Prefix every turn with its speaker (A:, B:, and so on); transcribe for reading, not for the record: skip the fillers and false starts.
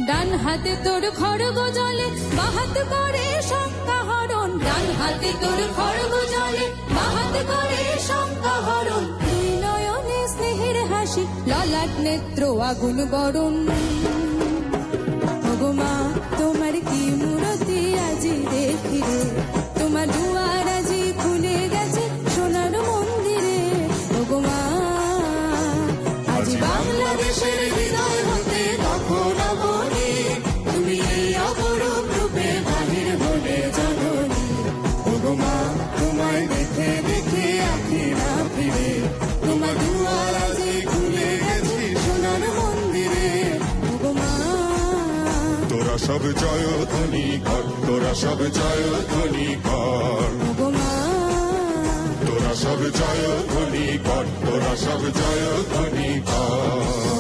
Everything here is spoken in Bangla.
A: ডান হাতে তোর খড়গ জলে বাহাত করে শঙ্কা হরণ, ডান হাতে তোর খড়গ জলে বাহাত করে শঙ্কা হরণ, দুই নয়নে স্নেহের হাসি ললাট নেত্র আগুন বরণ। ওগো মা তোমার কি মূরতি আজি দেখি রে, তোমার দুয়ার আজি খুলে গেছে সোনার মন্দিরে। ওগো মা আজ বাংলাদেশের হৃদয় হতে তখন বলি, তুমি এই অপরূপ রূপে বাহির হলে জননী। ওগো মা তোমায় দেখে দেখে আঁখি না ফিরে, তোমার দুয়ার আজি খুলে গেছে সোনার মন্দিরে। ওগো মা
B: তোরা সব জয়ধ্বনি কর, তোরা সব জয়ধ্বনি কর,
A: ওগো মা
B: তোরা সব জয়ধ্বনি কর, তোরা সব জয়ধ্বনি কর।